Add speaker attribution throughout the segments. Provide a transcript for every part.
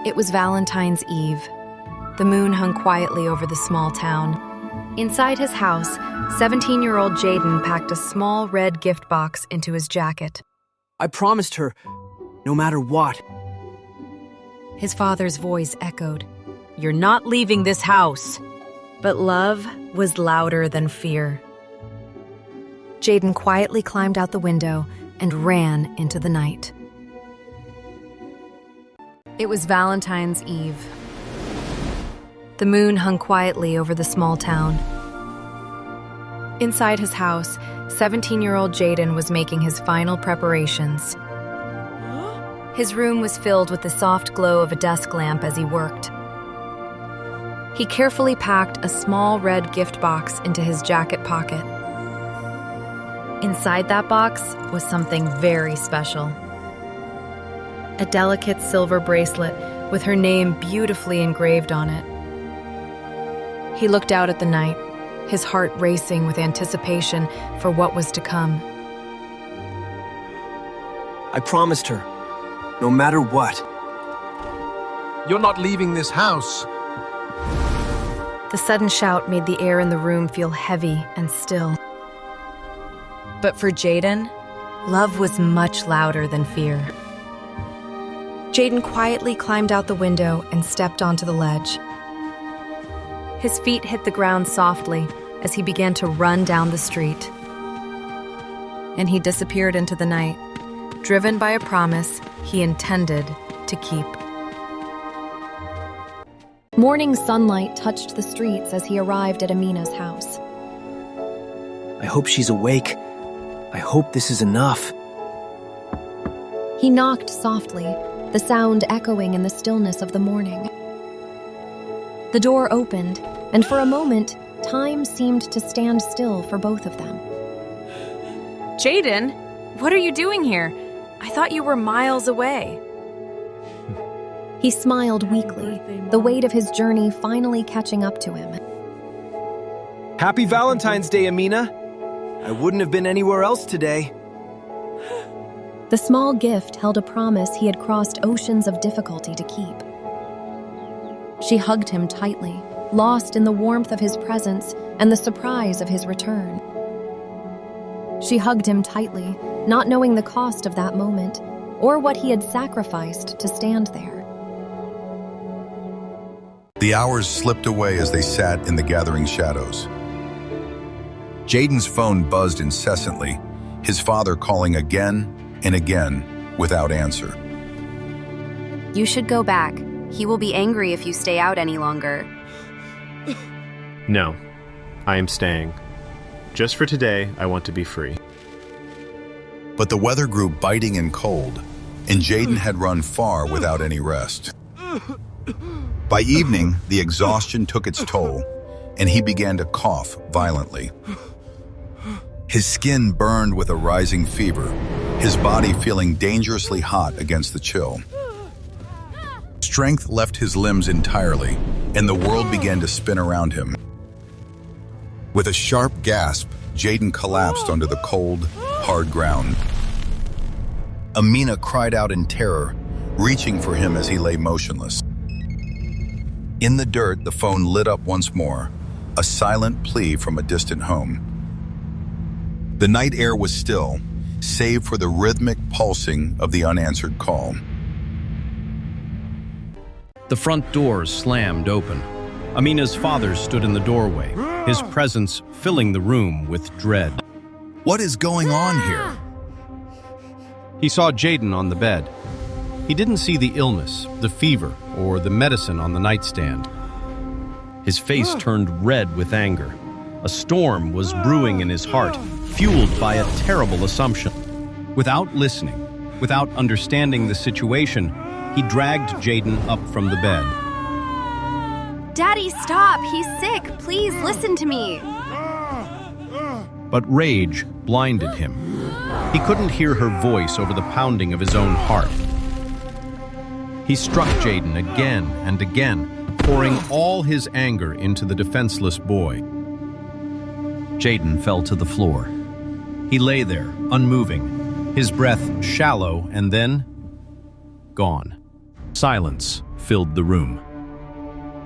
Speaker 1: It was Valentine's Eve. The moon hung quietly over the small town. Inside his house, 17-year-old Jaden packed a small red gift box into his jacket.
Speaker 2: I promised her, no matter what.
Speaker 1: His father's voice echoed, "You're not leaving this house." But love was louder than fear. Jaden quietly climbed out the window and ran into the night. It was Valentine's Eve. The moon hung quietly over the small town. Inside his house, 17-year-old Jaden was making his final preparations. His room was filled with the soft glow of a desk lamp as he worked. He carefully packed a small red gift box into his jacket pocket. Inside that box was something very special. A delicate silver bracelet with her name beautifully engraved on it. He looked out at the night, his heart racing with anticipation for what was to come.
Speaker 2: I promised her, no matter what.
Speaker 3: You're not leaving this house.
Speaker 1: The sudden shout made the air in the room feel heavy and still. But for Jaden, love was much louder than fear. Jaden quietly climbed out the window and stepped onto the ledge. His feet hit the ground softly as he began to run down the street. And he disappeared into the night, driven by a promise he intended to keep. Morning sunlight touched the streets as he arrived at Amina's house.
Speaker 2: I hope she's awake. I hope this is enough.
Speaker 1: He knocked softly, the sound echoing in the stillness of the morning. The door opened, and for a moment, time seemed to stand still for both of them. Jaden, what are you doing here? I thought you were miles away. He smiled weakly, the weight of his journey finally catching up to him.
Speaker 2: Happy Valentine's Day, Amina. I wouldn't have been anywhere else today.
Speaker 1: The small gift held a promise he had crossed oceans of difficulty to keep. She hugged him tightly, lost in the warmth of his presence and the surprise of his return. She hugged him tightly, not knowing the cost of that moment, or what he had sacrificed to stand there.
Speaker 4: The hours slipped away as they sat in the gathering shadows. Jaden's phone buzzed incessantly, his father calling again and again without answer.
Speaker 5: You should go back. He will be angry if you stay out any longer.
Speaker 6: No, I am staying. Just for today, I want to be free.
Speaker 4: But the weather grew biting and cold, and Jaden had run far without any rest. By evening, the exhaustion took its toll, and he began to cough violently. His skin burned with a rising fever, his body feeling dangerously hot against the chill. Strength left his limbs entirely, and the world began to spin around him. With a sharp gasp, Jaden collapsed onto the cold, hard ground. Amina cried out in terror, reaching for him as he lay motionless. In the dirt, the phone lit up once more, a silent plea from a distant home. The night air was still, save for the rhythmic pulsing of the unanswered call.
Speaker 7: The front doors slammed open. Amina's father stood in the doorway, his presence filling the room with dread.
Speaker 4: What is going on here?
Speaker 7: He saw Jaden on the bed. He didn't see the illness, the fever, or the medicine on the nightstand. His face turned red with anger. A storm was brewing in his heart, fueled by a terrible assumption. Without listening, without understanding the situation, he dragged Jaden up from the bed.
Speaker 5: Daddy, stop! He's sick! Please listen to me!
Speaker 7: But rage blinded him. He couldn't hear her voice over the pounding of his own heart. He struck Jaden again and again, pouring all his anger into the defenseless boy. Jaden fell to the floor. He lay there, unmoving, his breath shallow and then gone. Silence filled the room.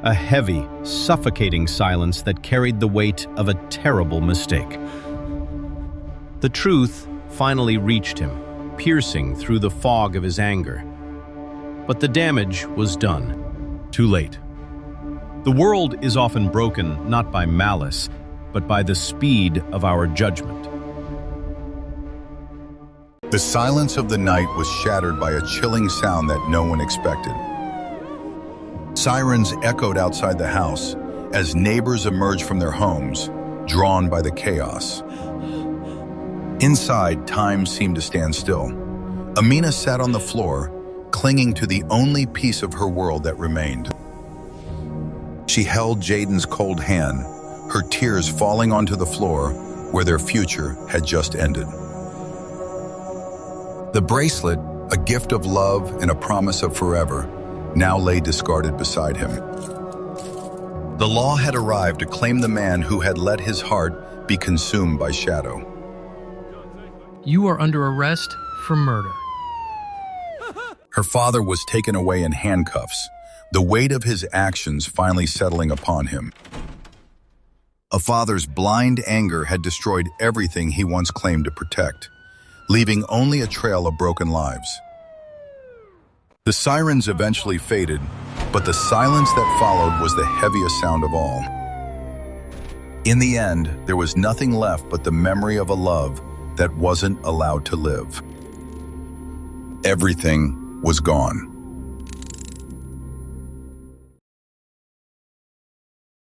Speaker 7: A heavy, suffocating silence that carried the weight of a terrible mistake. The truth finally reached him, piercing through the fog of his anger. But the damage was done. Too late. The world is often broken not by malice, but by the speed of our judgment.
Speaker 4: The silence of the night was shattered by a chilling sound that no one expected. Sirens echoed outside the house as neighbors emerged from their homes, drawn by the chaos. Inside, time seemed to stand still. Amina sat on the floor, clinging to the only piece of her world that remained. She held Jaden's cold hand, her tears falling onto the floor where their future had just ended. The bracelet, a gift of love and a promise of forever, now lay discarded beside him. The law had arrived to claim the man who had let his heart be consumed by shadow.
Speaker 8: You are under arrest for murder.
Speaker 4: Her father was taken away in handcuffs, the weight of his actions finally settling upon him. A father's blind anger had destroyed everything he once claimed to protect, leaving only a trail of broken lives. The sirens eventually faded, but the silence that followed was the heaviest sound of all. In the end, there was nothing left but the memory of a love that wasn't allowed to live. Everything was gone.